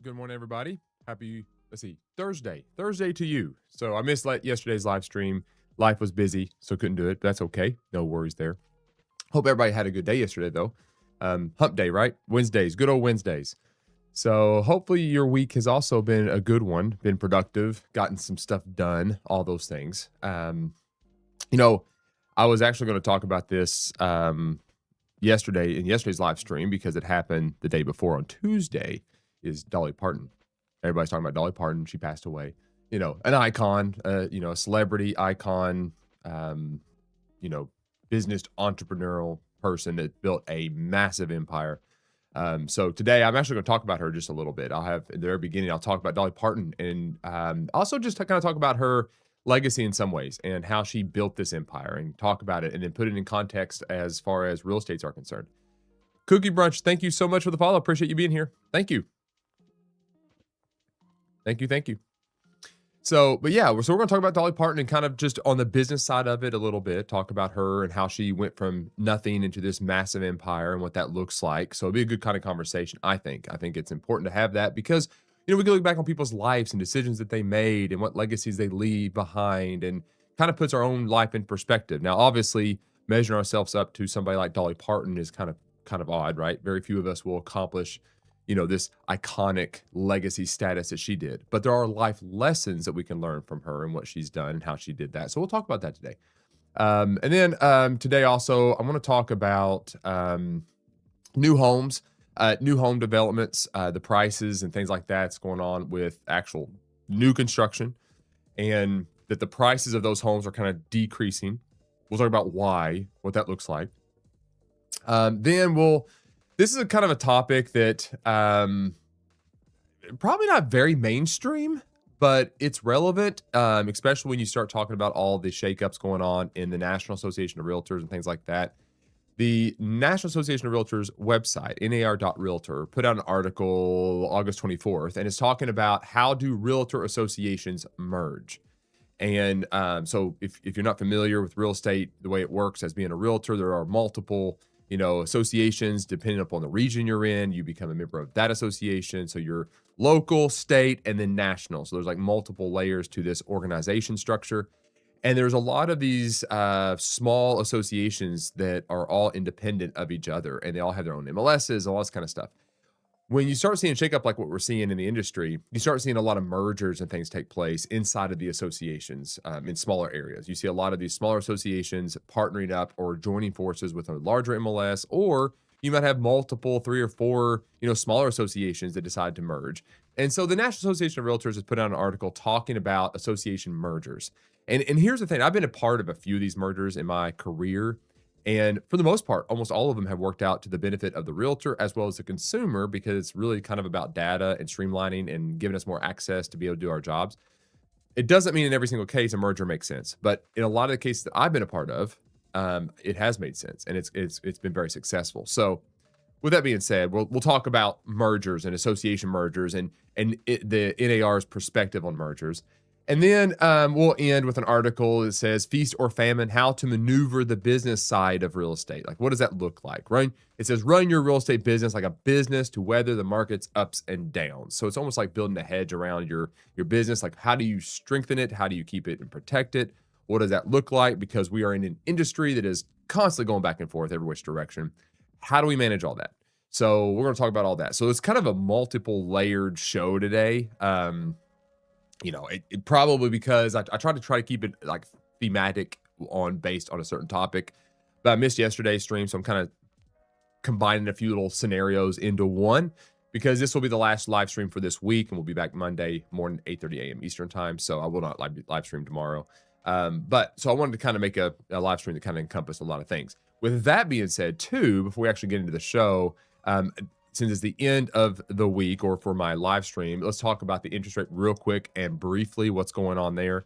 Good morning, everybody. Happy, Thursday. Thursday to you. So I missed yesterday's live stream. Life was busy, so couldn't do it. That's okay. No worries there. Hope everybody had a good day yesterday, though. Hump day, right? Wednesdays, good old Wednesdays. So hopefully your week has also been a good one, been productive, gotten some stuff done, all those things. I was actually going to talk about this yesterday in yesterday's live stream because it happened the day before on Tuesday is Dolly Parton. Everybody's talking about Dolly Parton. She passed away. An icon, a celebrity icon, business entrepreneurial person that built a massive empire. So today I'm actually going to talk about her just a little bit. I'll have at the very beginning, I'll talk about Dolly Parton and also just to kind of talk about her legacy in some ways and how she built this empire and talk about it and then put it in context as far as real estates are concerned. Cookie Brunch, thank you so much for the follow. Appreciate you being here. Thank you. Thank you. So we're going to talk about Dolly Parton and kind of just on the business side of it a little bit, talk about her and how she went from nothing into this massive empire and what that looks like. So it'll be a good kind of conversation, I think. I think it's important to have that because, we can look back on people's lives and decisions that they made and what legacies they leave behind and kind of puts our own life in perspective. Now, obviously, measuring ourselves up to somebody like Dolly Parton is kind of odd, right? Very few of us will accomplish this iconic legacy status that she did. But there are life lessons that we can learn from her and what she's done and how she did that. So we'll talk about that today. And then today also, I want to talk about new homes, new home developments, the prices and things like that's going on with actual new construction and that the prices of those homes are kind of decreasing. We'll talk about why, what that looks like. This is a kind of a topic that probably not very mainstream, but it's relevant, especially when you start talking about all the shakeups going on in the National Association of Realtors and things like that. The National Association of Realtors website, nar.realtor, put out an article August 24th, and it's talking about how do realtor associations merge. And so if you're not familiar with real estate, the way it works as being a realtor, there are multiple associations, depending upon the region you're in, you become a member of that association. So you're local, state, and then national. So there's like multiple layers to this organization structure. And there's a lot of these small associations that are all independent of each other, and they all have their own MLSs, all this kind of stuff. When you start seeing shakeup like what we're seeing in the industry, you start seeing a lot of mergers and things take place inside of the associations in smaller areas. You see a lot of these smaller associations partnering up or joining forces with a larger MLS, or you might have multiple 3 or 4, smaller associations that decide to merge. And so the National Association of Realtors has put out an article talking about association mergers. And here's the thing, I've been a part of a few of these mergers in my career. And for the most part, almost all of them have worked out to the benefit of the realtor as well as the consumer because it's really kind of about data and streamlining and giving us more access to be able to do our jobs. It doesn't mean in every single case a merger makes sense, but in a lot of the cases that I've been a part of, it has made sense and it's been very successful. So with that being said, we'll talk about mergers and association mergers and the NAR's perspective on mergers. And then we'll end with an article that says feast or famine, how to maneuver the business side of real estate. Like, what does that look like? It says run your real estate business like a business to weather the market's ups and downs. So it's almost like building a hedge around your business. Like, how do you strengthen it? How do you keep it and protect it? What does that look like? Because we are in an industry that is constantly going back and forth every which direction. How do we manage all that? So we're going to talk about all that. So it's kind of a multiple layered show today. It probably because I try to keep it like thematic based on a certain topic, but I missed yesterday's stream. So I'm kind of combining a few little scenarios into one because this will be the last live stream for this week. And we'll be back Monday morning, 8:30 a.m. Eastern time. So I will not live stream tomorrow. So I wanted to kind of make a live stream that kind of encompass a lot of things. With that being said too, before we actually get into the show, since it's the end of the week or for my live stream, let's talk about the interest rate real quick and briefly what's going on there.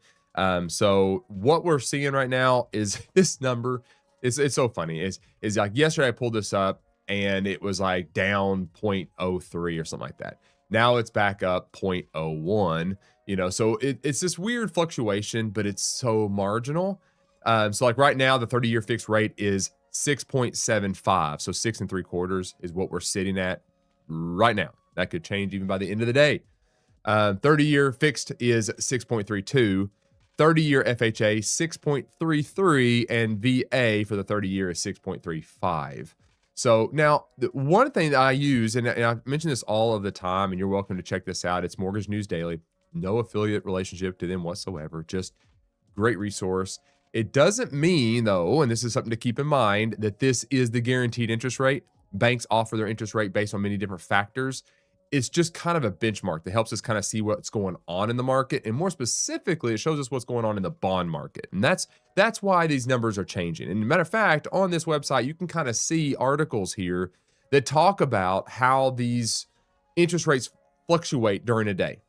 So what we're seeing right now is this number. It's so funny. Is like yesterday I pulled this up and it was like down 0.03 or something like that. Now it's back up 0.01. So it's this weird fluctuation, but it's so marginal. So like right now, the 30-year fixed rate is 6.75. So 6 3/4 is what we're sitting at right now. That could change even by the end of the day. 30-year fixed is 6.32. 30-year FHA 6.33, and VA for the 30-year is 6.35. So now, the one thing that I use, and I mention this all of the time, and you're welcome to check this out. It's Mortgage News Daily. No affiliate relationship to them whatsoever. Just great resource. It doesn't mean, though, and this is something to keep in mind, that this is the guaranteed interest rate. Banks offer their interest rate based on many different factors. It's just kind of a benchmark that helps us kind of see what's going on in the market. And more specifically, it shows us what's going on in the bond market. And that's why these numbers are changing. And matter of fact, on this website, you can kind of see articles here that talk about how these interest rates fluctuate during a day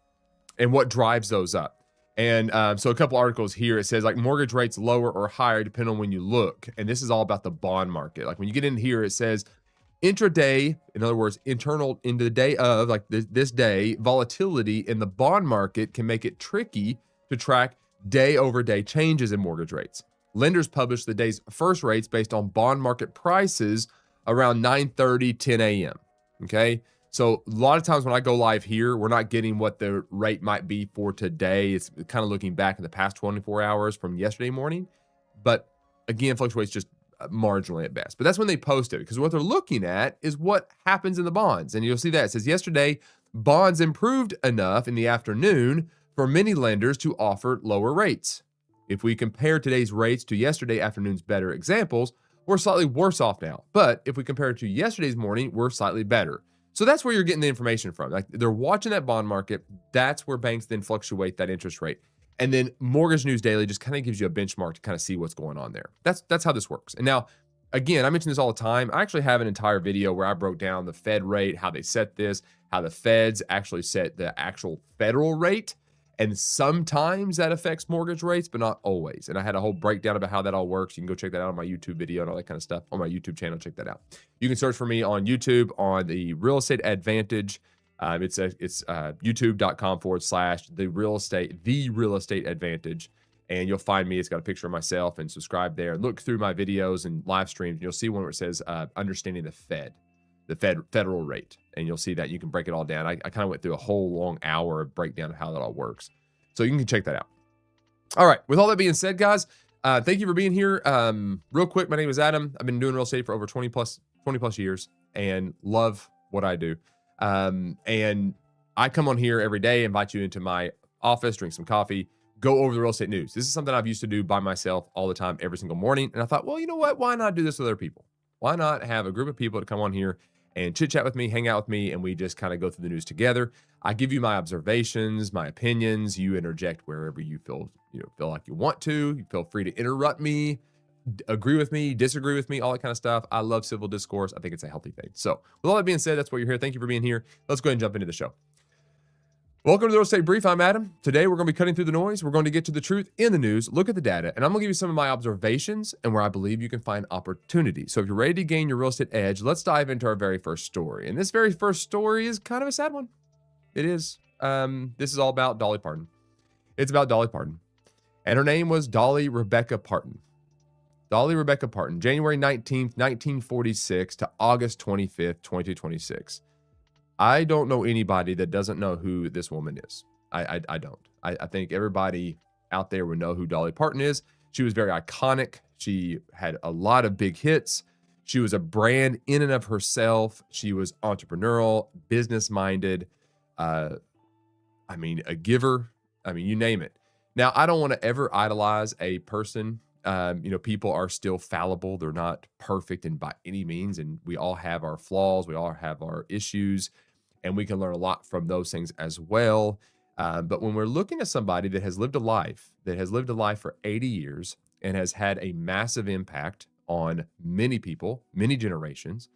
and what drives those up. And so a couple articles here, it says like mortgage rates lower or higher depending on when you look. And this is all about the bond market. Like when you get in here, it says intraday, in other words, internal into the day of, like this day, volatility in the bond market can make it tricky to track day over day changes in mortgage rates. Lenders publish the day's first rates based on bond market prices around 9:30, 10 a.m. Okay. So a lot of times when I go live here, we're not getting what the rate might be for today. It's kind of looking back in the past 24 hours from yesterday morning. But again, fluctuates just marginally at best. But that's when they post it, because what they're looking at is what happens in the bonds. And you'll see that it says yesterday, bonds improved enough in the afternoon for many lenders to offer lower rates. If we compare today's rates to yesterday afternoon's better examples, we're slightly worse off now. But if we compare it to yesterday's morning, we're slightly better. So that's where you're getting the information from. Like they're watching that bond market. That's where banks then fluctuate that interest rate. And then Mortgage News Daily just kind of gives you a benchmark to kind of see what's going on there. That's how this works. And now, again, I mention this all the time. I actually have an entire video where I broke down the Fed rate, how they set this, how the Feds actually set the actual federal rate. And sometimes that affects mortgage rates, but not always. And I had a whole breakdown about how that all works. You can go check that out on my YouTube video and all that kind of stuff on my YouTube channel. Check that out. You can search for me on YouTube on the Real Estate Advantage. It's youtube.com/the real estate advantage. And you'll find me. It's got a picture of myself, and subscribe there. Look through my videos and live streams. And you'll see one where it says understanding the federal rate. And you'll see that you can break it all down. I kind of went through a whole long hour of breakdown of how that all works. So you can check that out. All right. With all that being said, guys, thank you for being here. Real quick, my name is Adam. I've been doing real estate for over 20 plus years and love what I do. And I come on here every day, invite you into my office, drink some coffee, go over the real estate news. This is something I've used to do by myself all the time, every single morning. And I thought, well, you know what? Why not do this with other people? Why not have a group of people to come on here and chit chat with me, hang out with me, and we just kind of go through the news together. I give you my observations, my opinions. You interject wherever you feel like you want to. You feel free to interrupt me, agree with me, disagree with me, all that kind of stuff. I love civil discourse. I think it's a healthy thing. So with all that being said, that's why you're here. Thank you for being here. Let's go ahead and jump into the show. Welcome to the Real Estate Brief. I'm Adam. Today, we're going to be cutting through the noise. We're going to get to the truth in the news, look at the data, and I'm going to give you some of my observations and where I believe you can find opportunity. So if you're ready to gain your real estate edge, let's dive into our very first story. And this very first story is kind of a sad one. It is. This is all about Dolly Parton. It's about Dolly Parton. And her name was Dolly Rebecca Parton. Dolly Rebecca Parton, January 19th, 1946 to August 25th, 2026. I don't know anybody that doesn't know who this woman is. I don't. I think everybody out there would know who Dolly Parton is. She was very iconic. She had a lot of big hits. She was a brand in and of herself. She was entrepreneurial, business-minded. A giver. You name it. Now, I don't want to ever idolize a person. People are still fallible. They're not perfect and by any means. And we all have our flaws. We all have our issues. And we can learn a lot from those things as well. But when we're looking at somebody that has lived a life for 80 years and has had a massive impact on many people, many generations,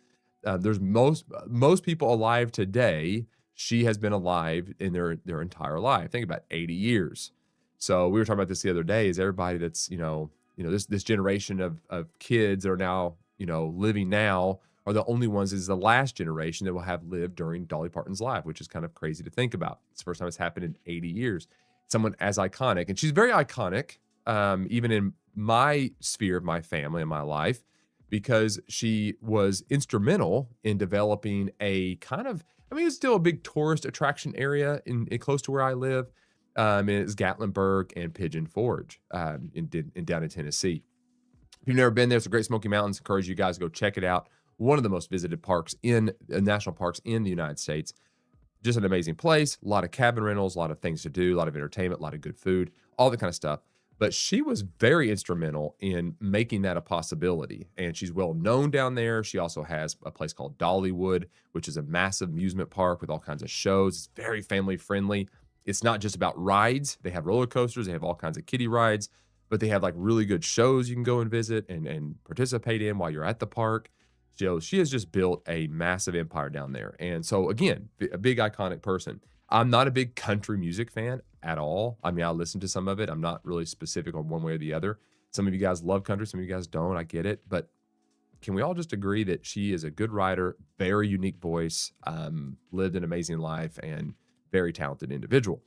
there's most people alive today. She has been alive in their entire life. Think about 80 years. So we were talking about this the other day. Is everybody that's this generation of kids that are now living now are the only ones, is the last generation that will have lived during Dolly Parton's life, which is kind of crazy to think about. It's the first time it's happened in 80 years. Someone as iconic, and she's very iconic, even in my sphere of my family and my life, because she was instrumental in developing a kind of I mean, it's still a big tourist attraction area in close to where I live. And it's Gatlinburg and Pigeon Forge in down in Tennessee. If you've never been there, it's the Great Smoky Mountains. Encourage you guys to go check it out. One of the most visited parks in national parks in the United States. Just an amazing place. A lot of cabin rentals, a lot of things to do, a lot of entertainment, a lot of good food, all that kind of stuff. But she was very instrumental in making that a possibility. And she's well known down there. She also has a place called Dollywood, which is a massive amusement park with all kinds of shows. It's very family friendly. It's not just about rides. They have roller coasters. They have all kinds of kiddie rides, but they have like really good shows you can go and visit and participate in while you're at the park. So she has just built a massive empire down there. And so again, a big iconic person. I'm not a big country music fan at all. I mean, I listen to some of it. I'm not really specific on one way or the other. Some of you guys love country, some of you guys don't. I get it. But can we all just agree that she is a good writer, very unique voice, lived an amazing life, and very talented individual.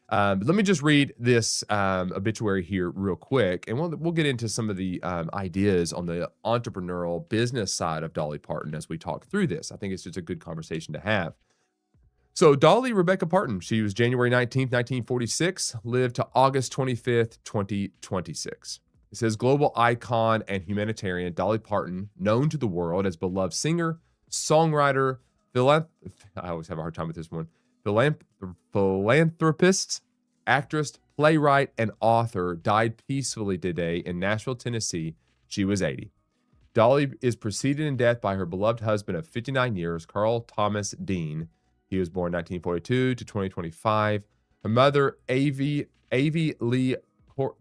But let me just read this obituary here real quick, and we'll get into some of the ideas on the entrepreneurial business side of Dolly Parton as we talk through this. I think it's just a good conversation to have. So Dolly Rebecca Parton, she was January 19th, 1946, lived to August 25th, 2026. It says global icon and humanitarian Dolly Parton, known to the world as beloved singer, songwriter, I always have a hard time with this one, philanthropist, actress, playwright, and author, died peacefully today in Nashville, Tennessee. She was 80. Dolly is preceded in death by her beloved husband of 59 years, Carl Thomas Dean. He was born 1942 to 2025. Her mother, Avie Lee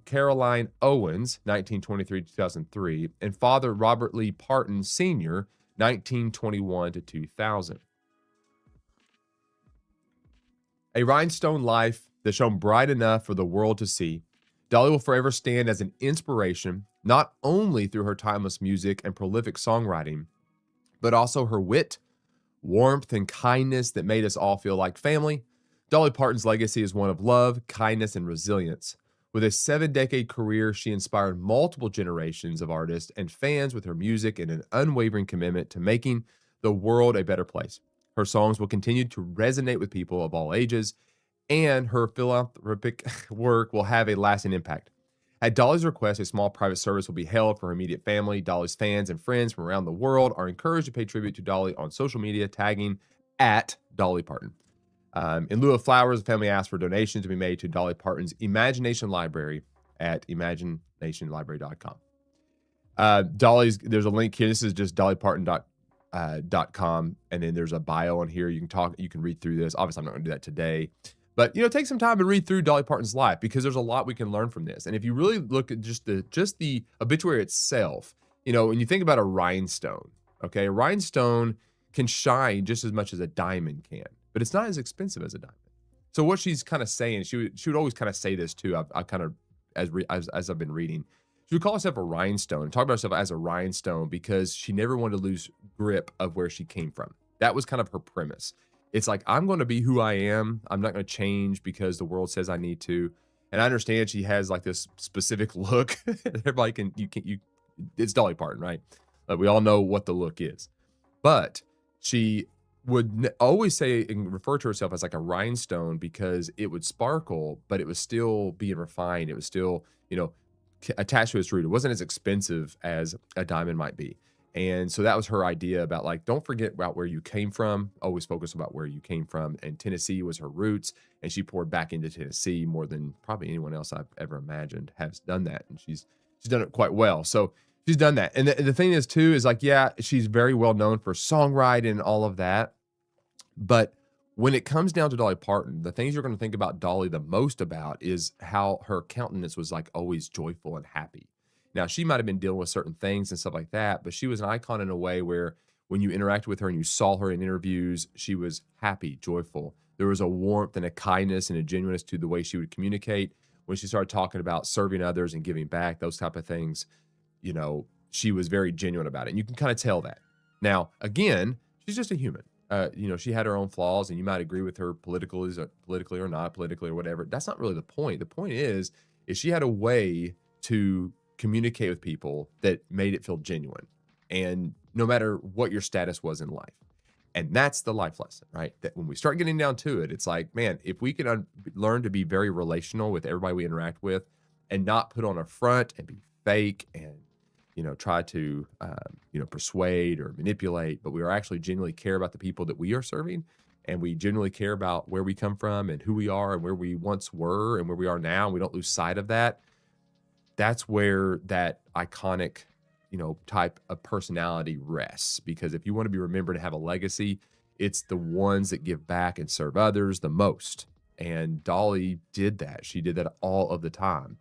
Caroline Owens, 1923 to 2003, and father, Robert Lee Parton Sr., 1921 to 2000. A rhinestone life that shone bright enough for the world to see, Dolly will forever stand as an inspiration, not only through her timeless music and prolific songwriting, but also her wit, warmth, and kindness that made us all feel like family. Dolly Parton's legacy is one of love, kindness, and resilience. With a 7-decade career, she inspired multiple generations of artists and fans with her music and an unwavering commitment to making the world a better place. Her songs will continue to resonate with people of all ages, and her philanthropic work will have a lasting impact. At Dolly's request, a small private service will be held for her immediate family. Dolly's fans and friends from around the world are encouraged to pay tribute to Dolly on social media, tagging at Dolly Parton. In lieu of flowers, the family asked for donations to be made to Dolly Parton's Imagination Library at imaginationlibrary.com. There's a link here. This is just dollyparton.com, and then there's a bio on here. You can read through this. Obviously, I'm not going to do that today. But, take some time and read through Dolly Parton's life, because there's a lot we can learn from this. And if you really look at just the obituary itself, when you think about a rhinestone, okay, a rhinestone can shine just as much as a diamond can, but it's not as expensive as a diamond. So what she's kind of saying, she would always kind of say this too. I kind of, as I've been reading, she would call herself a rhinestone, talk about herself as a rhinestone, because she never wanted to lose grip of where she came from. That was kind of her premise. It's like, I'm going to be who I am. I'm not going to change because the world says I need to. And I understand she has like this specific look. Everybody it's Dolly Parton, right? We all know what the look is. But she would always say and refer to herself as like a rhinestone, because it would sparkle, but it was still being refined. It was still, attached to its root. It wasn't as expensive as a diamond might be. And so that was her idea about like, don't forget about where you came from. Always focus about where you came from. And Tennessee was her roots. And she poured back into Tennessee more than probably anyone else I've ever imagined has done that. And she's done it quite well. So she's done that. And the thing is too, is like, yeah, she's very well known for songwriting and all of that. But when it comes down to Dolly Parton, the things you're going to think about Dolly the most about is how her countenance was like always joyful and happy. Now, she might have been dealing with certain things and stuff like that, but she was an icon in a way where when you interacted with her and you saw her in interviews, she was happy, joyful. There was a warmth and a kindness and a genuineness to the way she would communicate. When she started talking about serving others and giving back, those type of things, she was very genuine about it. And you can kind of tell that. Now, again, she's just a human. She had her own flaws, and you might agree with her politically or not politically or whatever. That's not really the point. The point is she had a way to communicate with people that made it feel genuine, and no matter what your status was in life. And that's the life lesson, right? That when we start getting down to it, it's like, man, if we can learn to be very relational with everybody we interact with and not put on a front and be fake and, try to, persuade or manipulate, but we are actually genuinely care about the people that we are serving. And we genuinely care about where we come from and who we are and where we once were and where we are now. And we don't lose sight of that. That's where that iconic type of personality rests. Because if you want to be remembered and have a legacy, it's the ones that give back and serve others the most. And Dolly did that. She did that all of the time.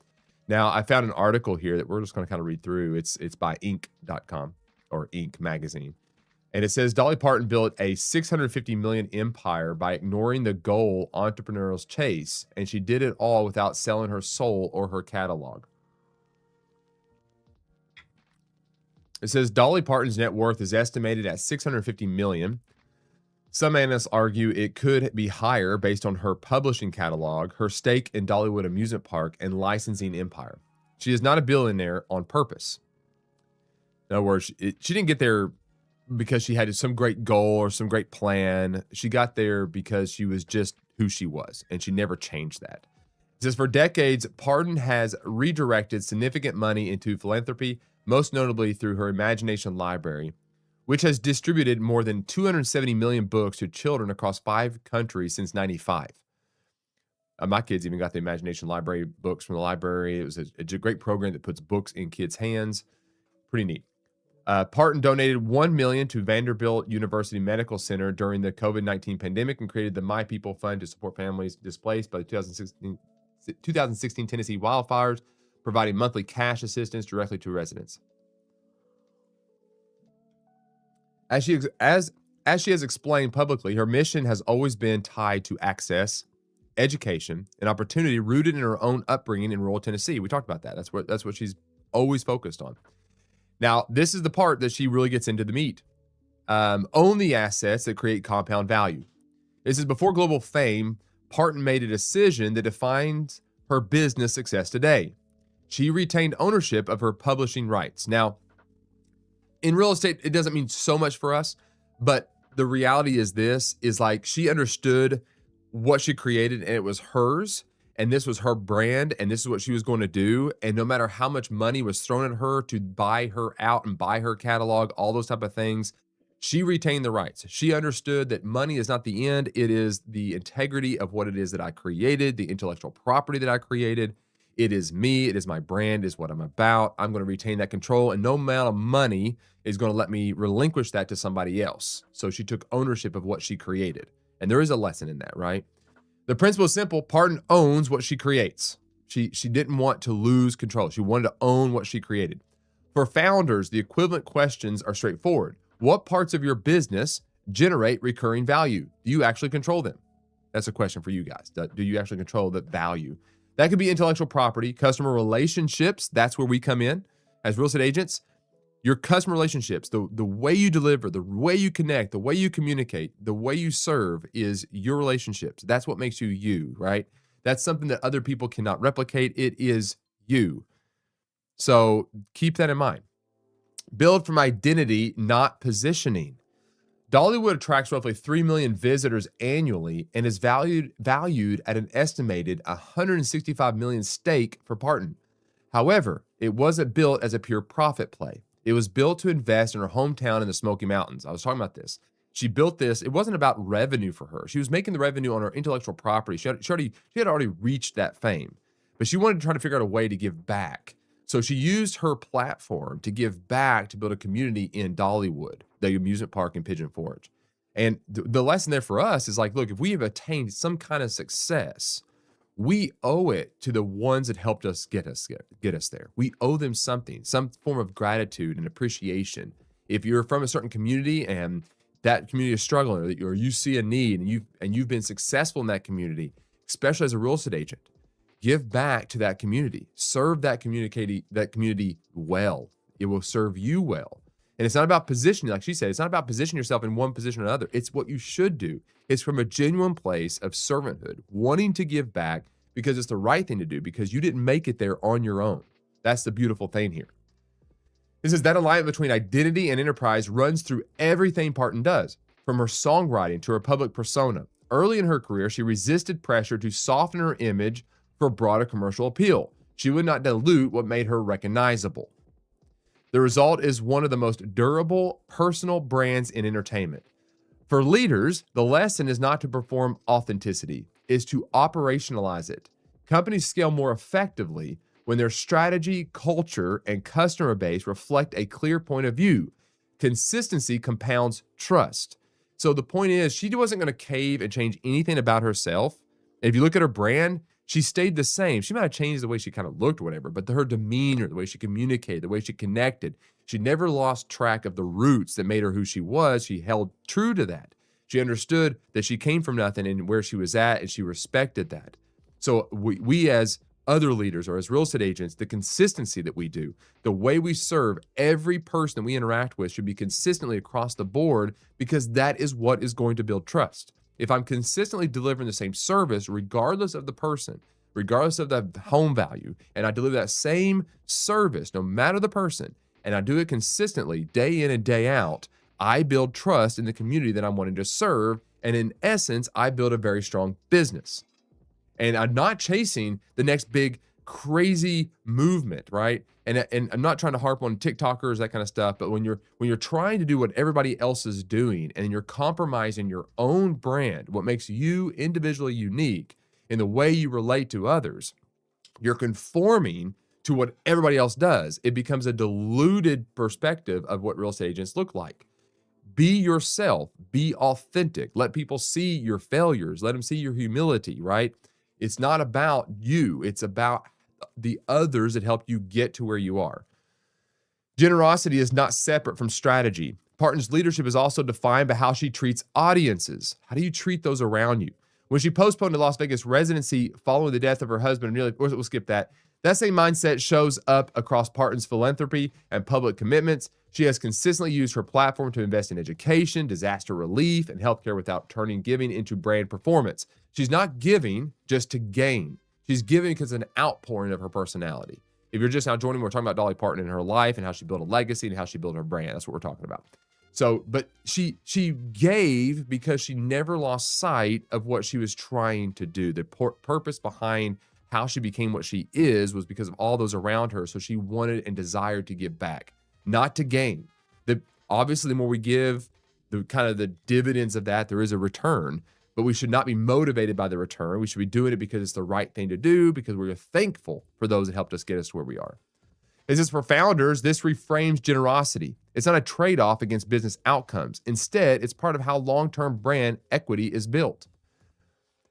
Now, I found an article here that we're just going to kind of read through. It's by Inc.com or Inc. magazine. And it says Dolly Parton built a $650 million empire by ignoring the goal entrepreneurs chase. And she did it all without selling her soul or her catalog. It says Dolly Parton's net worth is estimated at $650 million. Some analysts argue it could be higher based on her publishing catalog, her stake in Dollywood Amusement Park, and licensing empire. She is not a billionaire on purpose. In other words, she didn't get there because she had some great goal or some great plan. She got there because she was just who she was, and she never changed that. It says for decades, Parton has redirected significant money into philanthropy, most notably through her Imagination Library, which has distributed more than 270 million books to children across 5 countries since 95. My kids even got the Imagination Library books from the library. It was a great program that puts books in kids' hands. Pretty neat. Parton donated $1 million to Vanderbilt University Medical Center during the COVID-19 pandemic and created the My People Fund to support families displaced by the 2016 Tennessee wildfires, providing monthly cash assistance directly to residents. As she has explained publicly, her mission has always been tied to access, education, and opportunity rooted in her own upbringing in rural Tennessee. We talked about that. That's what she's always focused on. Now, this is the part that she really gets into the meat. Own the assets that create compound value. This is before global fame. Parton made a decision that defines her business success today. She retained ownership of her publishing rights. Now, in real estate, it doesn't mean so much for us, but the reality is like she understood what she created and it was hers, and this was her brand, and this is what she was going to do. And no matter how much money was thrown at her to buy her out and buy her catalog, all those type of things, she retained the rights. She understood that money is not the end. It is the integrity of what it is that I created, the intellectual property that I created. It is me. It is my brand, is what I'm about. I'm going to retain that control, and no amount of money is going to let me relinquish that to somebody else. So she took ownership of what she created. And there is a lesson in that, right? The principle is simple. Parton owns what she creates. She didn't want to lose control. She wanted to own what she created. For founders, the equivalent questions are straightforward. What parts of your business generate recurring value? Do you actually control them? That's a question for you guys. Do you actually control the value? That could be intellectual property, customer relationships. That's where we come in as real estate agents. Your customer relationships, the way you deliver, the way you connect, the way you communicate, the way you serve is your relationships. That's what makes you you, right? That's something that other people cannot replicate. It is you. So keep that in mind. Build from identity, not positioning. Dollywood attracts roughly 3 million visitors annually and is valued at an estimated 165 million stake for Parton. However, it wasn't built as a pure profit play. It was built to invest in her hometown in the Smoky Mountains. I was talking about this. She built this. It wasn't about revenue for her. She was making the revenue on her intellectual property. She had already reached that fame, but she wanted to try to figure out a way to give back. So she used her platform to give back, to build a community in Dollywood, the amusement park in Pigeon Forge. And the lesson there for us is like, look, if we have attained some kind of success, we owe it to the ones that helped us get us there. We owe them something, some form of gratitude and appreciation. If you're from a certain community and that community is struggling, or you see a need and you've been successful in that community, especially as a real estate agent, give back to that community. Serve that community well. It will serve you well. And it's not about positioning, like she said, it's not about positioning yourself in one position or another. It's what you should do. It's from a genuine place of servanthood, wanting to give back because it's the right thing to do, because you didn't make it there on your own. That's the beautiful thing here. This is that alignment between identity and enterprise runs through everything Parton does. From her songwriting to her public persona, early in her career, she resisted pressure to soften her image for broader commercial appeal. She would not dilute what made her recognizable. The result is one of the most durable personal brands in entertainment. For leaders, the lesson is not to perform authenticity, is to operationalize it. Companies scale more effectively when their strategy, culture, and customer base reflect a clear point of view. Consistency compounds trust. So the point is, she wasn't going to cave and change anything about herself. And if you look at her brand, she stayed the same. She might have changed the way she kind of looked or whatever, but her demeanor, the way she communicated, the way she connected, she never lost track of the roots that made her who she was. She held true to that. She understood that she came from nothing and where she was at, and she respected that. So we as other leaders or as real estate agents, the consistency that we do, the way we serve every person that we interact with should be consistently across the board, because that is what is going to build trust. If I'm consistently delivering the same service, regardless of the person, regardless of the home value, and I deliver that same service, no matter the person, and I do it consistently day in and day out, I build trust in the community that I'm wanting to serve. And in essence, I build a very strong business. And I'm not chasing the next big crazy movement, right? And I'm not trying to harp on TikTokers, that kind of stuff. But when you're trying to do what everybody else is doing, and you're compromising your own brand, what makes you individually unique in the way you relate to others, you're conforming to what everybody else does. It becomes a diluted perspective of what real estate agents look like. Be yourself, be authentic. Let people see your failures. Let them see your humility, right? It's not about you. It's about the others that help you get to where you are. Generosity is not separate from strategy. Parton's leadership is also defined by how she treats audiences. How do you treat those around you? When she postponed a Las Vegas residency following the death of her husband, we'll skip that. That same mindset shows up across Parton's philanthropy and public commitments. She has consistently used her platform to invest in education, disaster relief, and healthcare without turning giving into brand performance. She's not giving just to gain. She's giving because it's an outpouring of her personality. If you're just now joining, we're talking about Dolly Parton and her life and how she built a legacy and how she built her brand. That's what we're talking about. So, but she gave because she never lost sight of what she was trying to do. The purpose behind how she became what she is was because of all those around her. So she wanted and desired to give back, not to gain. Obviously, the more we give, the kind of the dividends of that, there is a return, but we should not be motivated by the return. We should be doing it because it's the right thing to do, because we're thankful for those that helped us get us to where we are. This is for founders. This reframes generosity. It's not a trade-off against business outcomes. Instead, it's part of how long-term brand equity is built.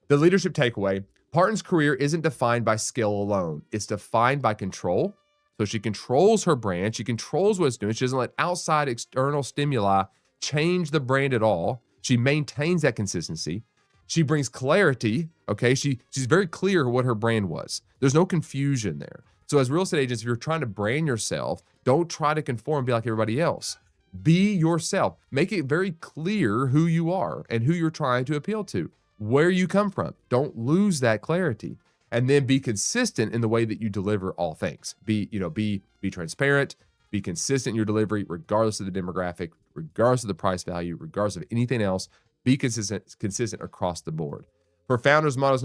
The leadership takeaway: Parton's career isn't defined by skill alone. It's defined by control. So she controls her brand. She controls what it's doing. She doesn't let outside external stimuli change the brand at all. She maintains that consistency. She brings clarity. Okay, she's very clear what her brand was. There's no confusion there. So as real estate agents, if you're trying to brand yourself, don't try to conform and be like everybody else. Be yourself. Make it very clear who you are and who you're trying to appeal to, where you come from. Don't lose that clarity. And then be consistent in the way that you deliver all things. Be transparent, be consistent in your delivery, regardless of the demographic, regardless of the price value, regardless of anything else. Be consistent across the board. For founders, motto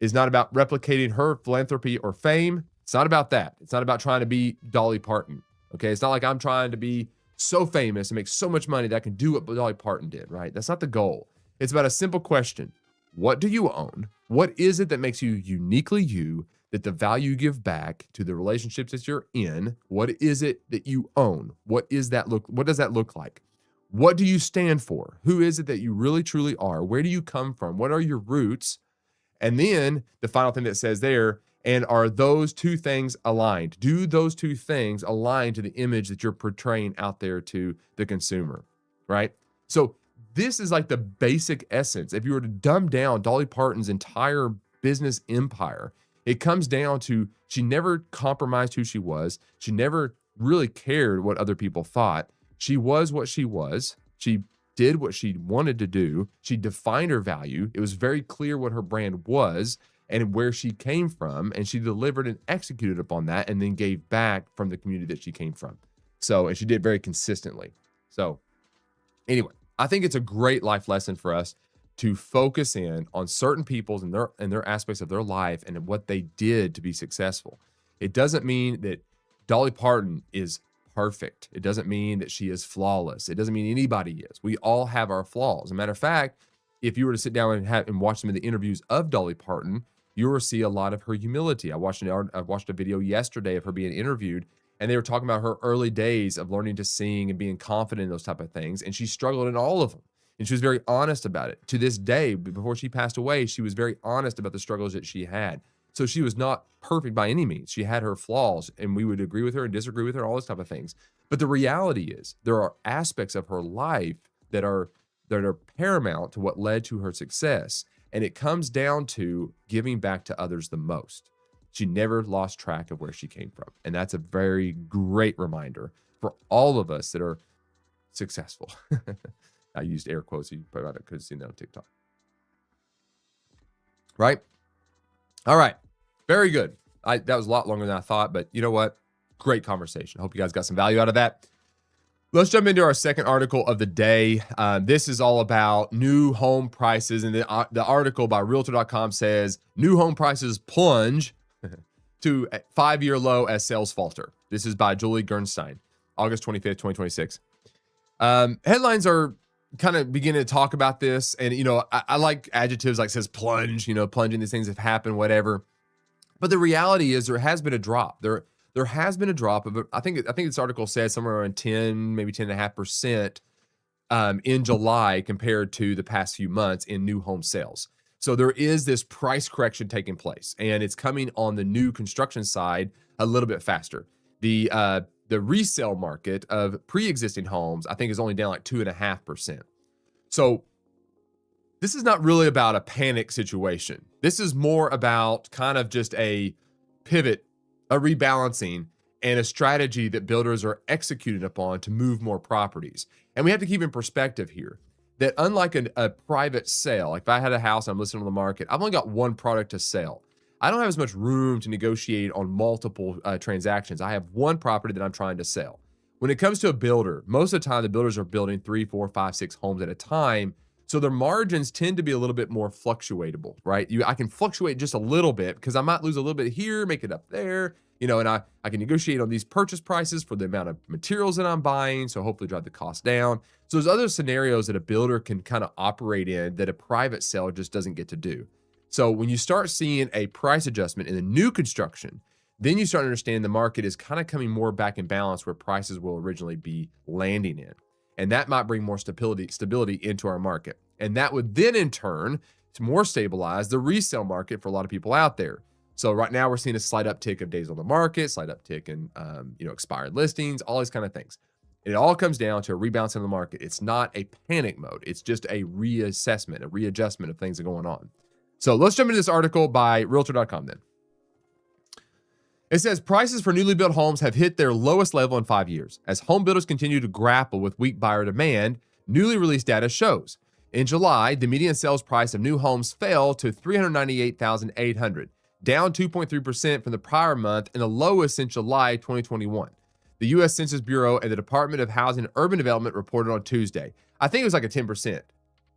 is not about replicating her philanthropy or fame. It's not about that. It's not about trying to be Dolly Parton. Okay, it's not like I'm trying to be so famous and make so much money that I can do what Dolly Parton did, right? That's not the goal. It's about a simple question. What do you own? What is it that makes you uniquely you, that the value you give back to the relationships that you're in? What is it that you own? What does that look like? What do you stand for? Who is it that you really truly are? Where do you come from? What are your roots? And then the final thing that says there, and are those two things aligned? Do those two things align to the image that you're portraying out there to the consumer, right? So this is like the basic essence. If you were to dumb down Dolly Parton's entire business empire, it comes down to she never compromised who she was. She never really cared what other people thought. She was what she was. She did what she wanted to do. She defined her value. It was very clear what her brand was and where she came from, and she delivered and executed upon that, and then gave back from the community that she came from. So, and she did very consistently. So anyway, I think it's a great life lesson for us to focus in on certain people's and their aspects of their life and what they did to be successful. It doesn't mean that Dolly Parton is perfect. It doesn't mean that she is flawless. It doesn't mean anybody is. We all have our flaws. As a matter of fact, if you were to sit down and watch some of the interviews of Dolly Parton, you will see a lot of her humility. I watched a video yesterday of her being interviewed, and they were talking about her early days of learning to sing and being confident in those type of things, and she struggled in all of them. And she was very honest about it. To this day, before she passed away, she was very honest about the struggles that she had. So she was not perfect by any means. She had her flaws, and we would agree with her and disagree with her, all those type of things. But the reality is there are aspects of her life that are paramount to what led to her success. And it comes down to giving back to others the most. She never lost track of where she came from. And that's a very great reminder for all of us that are successful. I used air quotes. You probably could have seen that on TikTok. Right? All right. Very good. That was a lot longer than I thought, but you know what? Great conversation. Hope you guys got some value out of that. Let's jump into our second article of the day. This is all about new home prices. And the article by Realtor.com says, new home prices plunge to a 5-year low as sales falter. This is by Julie Gernstein, August 25th, 2026. Headlines are kind of beginning to talk about this. And, I like adjectives like says plunge, plunging, these things have happened, whatever. But the reality is there has been a drop. There has been a drop of, I think this article said somewhere around 10, maybe 10.5% in July compared to the past few months in new home sales. So there is this price correction taking place, and it's coming on the new construction side a little bit faster. The resale market of pre-existing homes, I think, is only down like 2.5%. So this is not really about a panic situation. This is more about kind of just a pivot, a rebalancing, and a strategy that builders are executing upon to move more properties. And we have to keep in perspective here that unlike a private sale, like if I had a house and I'm listed on the market, I've only got one product to sell. I don't have as much room to negotiate on multiple transactions. I have one property that I'm trying to sell. When it comes to a builder, most of the time the builders are building 3, 4, 5, 6 homes at a time. So their margins tend to be a little bit more fluctuatable, right? I can fluctuate just a little bit because I might lose a little bit here, make it up there, and I can negotiate on these purchase prices for the amount of materials that I'm buying, so hopefully drive the cost down. So there's other scenarios that a builder can kind of operate in that a private seller just doesn't get to do. So when you start seeing a price adjustment in the new construction, then you start to understand the market is kind of coming more back in balance where prices will originally be landing in. And that might bring more stability into our market. And that would then in turn to more stabilize the resale market for a lot of people out there. So right now we're seeing a slight uptick of days on the market, slight uptick in expired listings, all these kind of things. It all comes down to a rebalancing of the market. It's not a panic mode. It's just a reassessment, a readjustment of things that are going on. So let's jump into this article by Realtor.com then. It says prices for newly built homes have hit their lowest level in 5 years. As home builders continue to grapple with weak buyer demand, newly released data shows. In July, the median sales price of new homes fell to $398,800, down 2.3% from the prior month and the lowest since July 2021. The U.S. Census Bureau and the Department of Housing and Urban Development reported on Tuesday. I think it was like a 10%.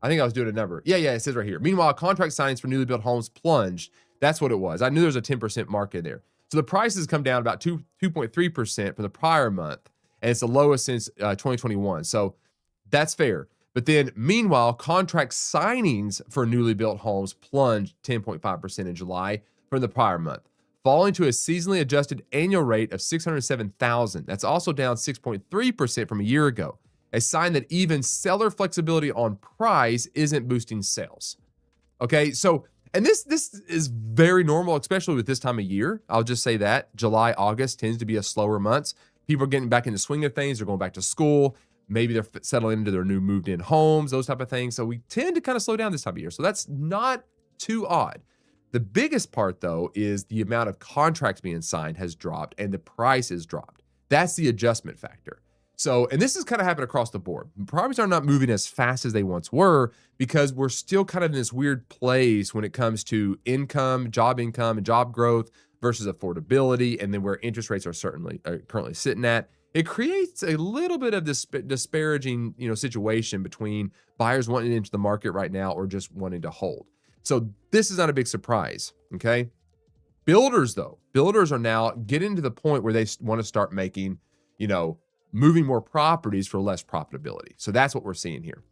I think I was doing a number. Yeah, it says right here. Meanwhile, contract signings for newly built homes plunged. That's what it was. I knew there was a 10% market there. So the prices come down about 2.3% from the prior month, and it's the lowest since 2021. So that's fair. But then, meanwhile, contract signings for newly built homes plunged 10.5% in July from the prior month, falling to a seasonally adjusted annual rate of 607,000. That's also down 6.3% from a year ago, a sign that even seller flexibility on price isn't boosting sales. Okay, so, and this is very normal, especially with this time of year. I'll just say that July, August tends to be a slower months. People are getting back in the swing of things. They're going back to school. Maybe they're settling into their new moved in homes, those type of things. So we tend to kind of slow down this time of year. So that's not too odd. The biggest part though, is the amount of contracts being signed has dropped and the price has dropped. That's the adjustment factor. So, and this has kind of happened across the board. Properties are not moving as fast as they once were because we're still kind of in this weird place when it comes to income, and job growth versus affordability, and then where interest rates are currently sitting at. it creates a little bit of this disparaging, situation between buyers wanting into the market right now or just wanting to hold. So this is not a big surprise, okay? Builders, though, builders are now getting to the point where they want to start making, moving more properties for less profitability. So that's what we're seeing here.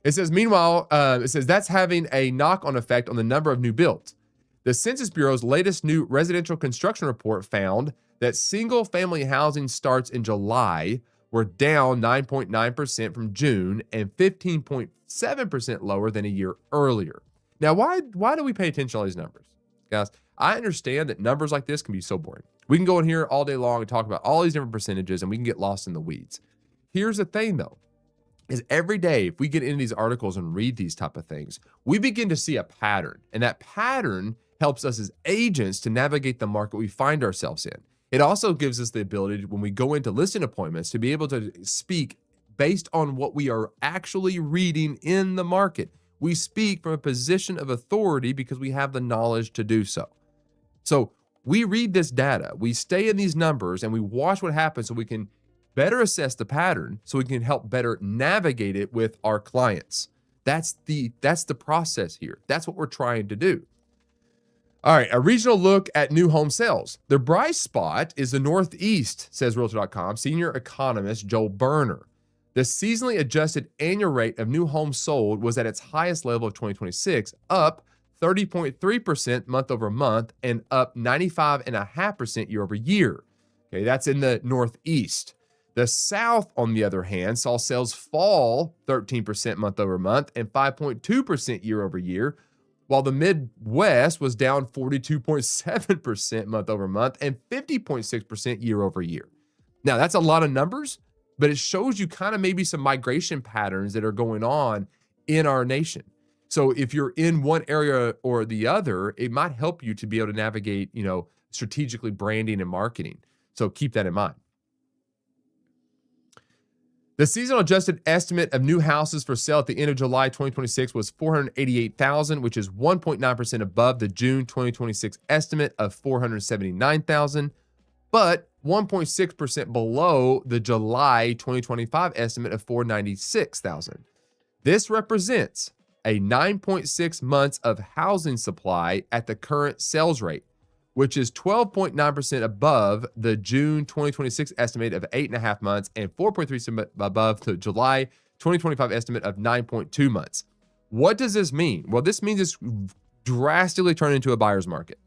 It says, meanwhile, that's having a knock-on effect on the number of new builds. The Census Bureau's latest new residential construction report found that single-family housing starts in July were down 9.9% from June and 15.7% lower than a year earlier. Now, why do we pay attention to all these numbers? Guys, I understand that numbers like this can be so boring. We can go in here all day long and talk about all these different percentages, and we can get lost in the weeds. Here's the thing, though, is every day, if we get into these articles and read these type of things, we begin to see a pattern, and that pattern helps us as agents to navigate the market we find ourselves in. It also gives us the ability, when we go into listing appointments, to be able to speak based on what we are actually reading in the market. We speak from a position of authority because we have the knowledge to do so. So we read this data, we stay in these numbers, and we watch what happens so we can better assess the pattern, so we can help better navigate it with our clients. That's the process here. That's what we're trying to do. All right, a regional look at new home sales. The bright spot is the Northeast, says Realtor.com senior economist Joel Berner. The seasonally adjusted annual rate of new homes sold was at its highest level of 2026, up 30.3% month over month and up 95.5% year over year. Okay, that's in the Northeast. The South, on the other hand, saw sales fall 13% month over month and 5.2% year over year, while the Midwest was down 42.7% month over month and 50.6% year over year. Now, that's a lot of numbers, but it shows you kind of maybe some migration patterns that are going on in our nation. So if you're in one area or the other, it might help you to be able to navigate, strategically branding and marketing. So keep that in mind. The seasonal adjusted estimate of new houses for sale at the end of July 2026 was 488,000, which is 1.9% above the June 2026 estimate of 479,000, but 1.6% below the July 2025 estimate of 496,000. This represents a 9.6 months of housing supply at the current sales rate, which is 12.9% above the June 2026 estimate of 8.5 months and 4.3% above the July 2025 estimate of 9.2 months. What does this mean? Well, this means it's drastically turned into a buyer's market.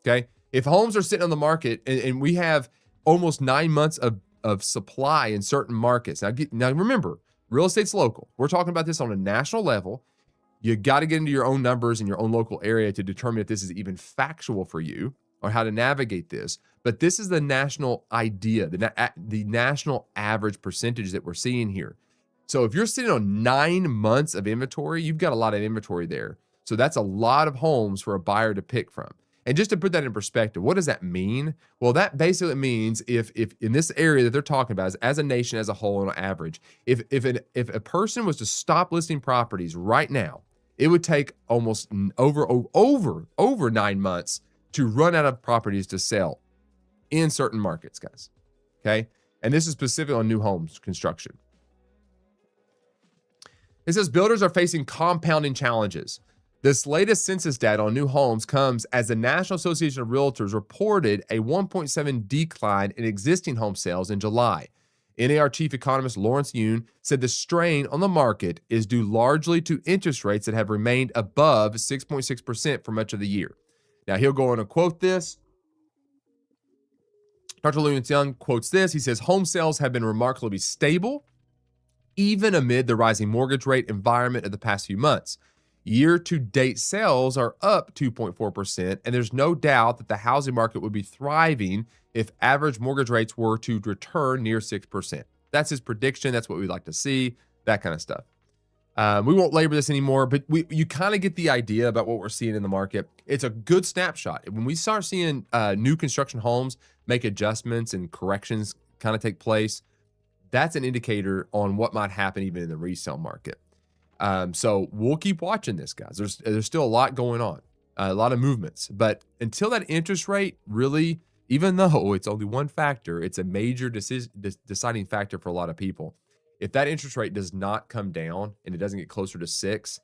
Okay? If homes are sitting on the market and we have almost 9 months of supply in certain markets. Now remember, real estate's local. We're talking about this on a national level. You got to get into your own numbers in your own local area to determine if this is even factual for you or how to navigate this. But this is the national idea, the national average percentage that we're seeing here. So if you're sitting on 9 months of inventory, you've got a lot of inventory there. So that's a lot of homes for a buyer to pick from. And just to put that in perspective, what does that mean? Well, that basically means if in this area that they're talking about, as a nation as a whole on average, if a person was to stop listing properties right now, it would take almost over 9 months to run out of properties to sell in certain markets, guys. Okay? And this is specific on new homes construction. It says builders are facing compounding challenges. This latest census data on new homes comes as the National Association of Realtors reported a 1.7 decline in existing home sales in July. NAR chief economist Lawrence Yun said the strain on the market is due largely to interest rates that have remained above 6.6% for much of the year. Now, he'll go on and quote this. Dr. Lawrence Yun quotes this. He says, home sales have been remarkably stable, even amid the rising mortgage rate environment of the past few months. Year-to-date sales are up 2.4%, and there's no doubt that the housing market would be thriving if average mortgage rates were to return near 6%. That's his prediction. That's what we'd like to see, that kind of stuff. We won't labor this anymore, but you kind of get the idea about what we're seeing in the market. It's a good snapshot. When we start seeing new construction homes make adjustments and corrections kind of take place, that's an indicator on what might happen even in the resale market. So we'll keep watching this, guys. There's still a lot going on, a lot of movements. But until that interest rate really even though it's only one factor, it's a major deciding factor for a lot of people. If that interest rate does not come down and it doesn't get closer to 6,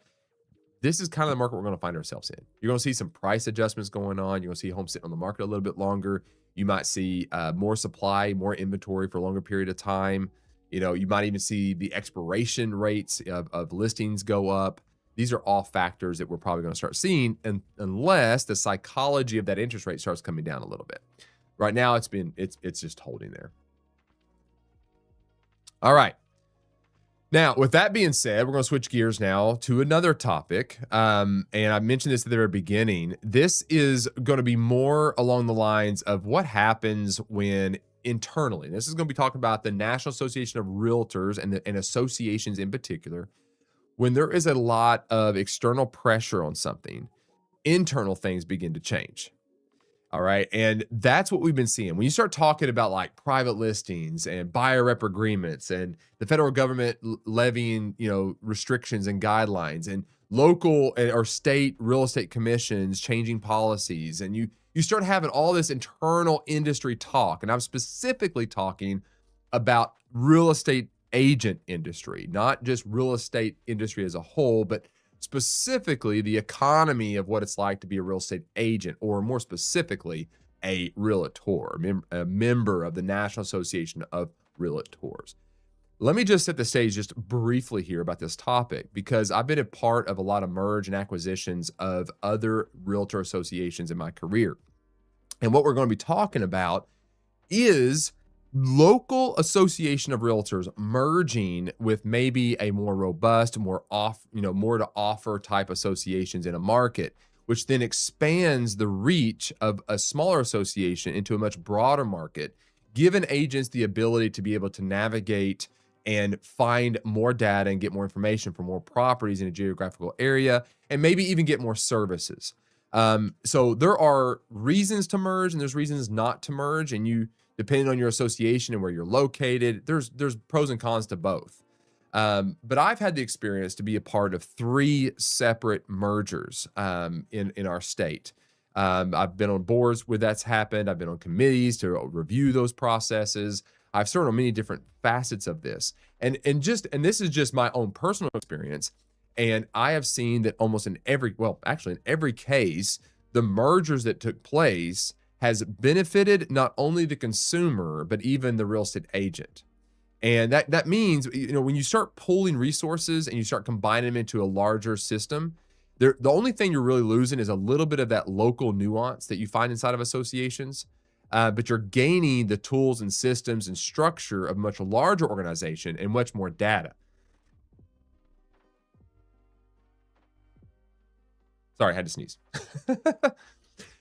this is kind of the market we're going to find ourselves in. You're going to see some price adjustments going on. You're going to see homes sitting on the market a little bit longer. You might see more supply, more inventory for a longer period of time. You might even see the expiration rates of listings go up. These are all factors that we're probably going to start seeing, unless the psychology of that interest rate starts coming down a little bit. Right now, it's just holding there. All right. Now, with that being said, we're going to switch gears now to another topic. And I mentioned this at the very beginning. This is going to be more along the lines of what happens when internally. This is going to be talking about the National Association of Realtors and associations in particular. When there is a lot of external pressure on something, internal things begin to change. All right. And that's what we've been seeing. When you start talking about like private listings and buyer rep agreements and the federal government levying, restrictions and guidelines and local or state real estate commissions changing policies, and you start having all this internal industry talk. And I'm specifically talking about real estate agent industry, not just real estate industry as a whole, but specifically the economy of what it's like to be a real estate agent, or more specifically, a realtor, a member of the National Association of Realtors. Let me just set the stage just briefly here about this topic, because I've been a part of a lot of merge and acquisitions of other realtor associations in my career. And what we're going to be talking about is local association of realtors merging with maybe a more robust, more to offer type associations in a market, which then expands the reach of a smaller association into a much broader market, giving agents the ability to be able to navigate and find more data and get more information from more properties in a geographical area, and maybe even get more services. So there are reasons to merge and there's reasons not to merge, and depending on your association and where you're located, there's pros and cons to both. But I've had the experience to be a part of 3 separate mergers in our state. I've been on boards where that's happened. I've been on committees to review those processes. I've served on many different facets of this. And this is just my own personal experience. And I have seen that almost in every case, the mergers that took place has benefited not only the consumer, but even the real estate agent. And that means, when you start pooling resources and you start combining them into a larger system, the only thing you're really losing is a little bit of that local nuance that you find inside of associations, but you're gaining the tools and systems and structure of a much larger organization and much more data. Sorry, I had to sneeze.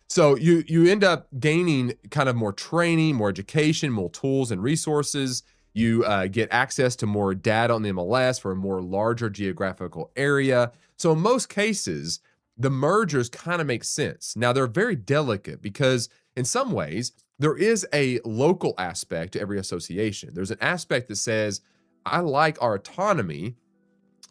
So you end up gaining kind of more training, more education, more tools and resources. You get access to more data on the MLS for a more larger geographical area. So in most cases, the mergers kind of make sense. Now, they're very delicate because in some ways, there is a local aspect to every association. There's an aspect that says, I like our autonomy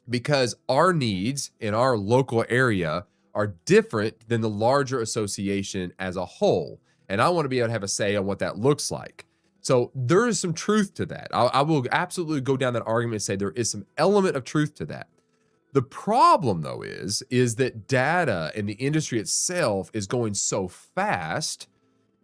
because our needs in our local area are different than the larger association as a whole. And I want to be able to have a say on what that looks like. So there is some truth to that. I will absolutely go down that argument and say there is some element of truth to that. The problem, though, is that data in the industry itself is going so fast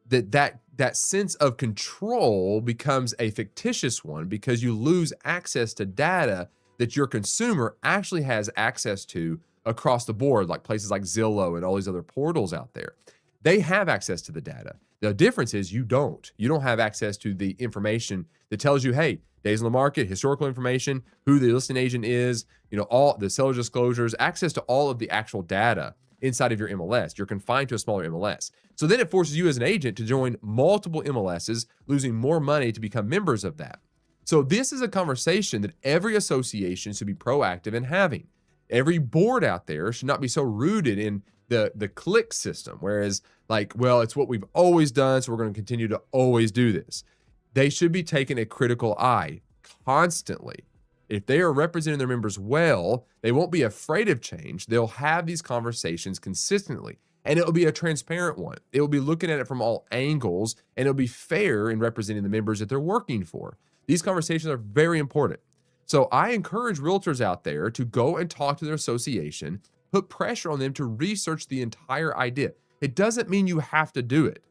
that sense of control becomes a fictitious one, because you lose access to data that your consumer actually has access to across the board, like places like Zillow and all these other portals out there. They have access to the data. The difference is you don't. You don't have access to the information that tells you, hey, days on the market, historical information, who the listing agent is, all the seller's disclosures, access to all of the actual data inside of your MLS. You're confined to a smaller MLS. So then it forces you as an agent to join multiple MLSs, losing more money to become members of that. So this is a conversation that every association should be proactive in having. Every board out there should not be so rooted in the click system, whereas it's what we've always done, so we're going to continue to always do this. They should be taking a critical eye constantly. If they are representing their members well, they won't be afraid of change. They'll have these conversations consistently. And it'll be a transparent one. It will be looking at it from all angles, and it'll be fair in representing the members that they're working for. These conversations are very important. So I encourage realtors out there to go and talk to their association, put pressure on them to research the entire idea. It doesn't mean you have to do it,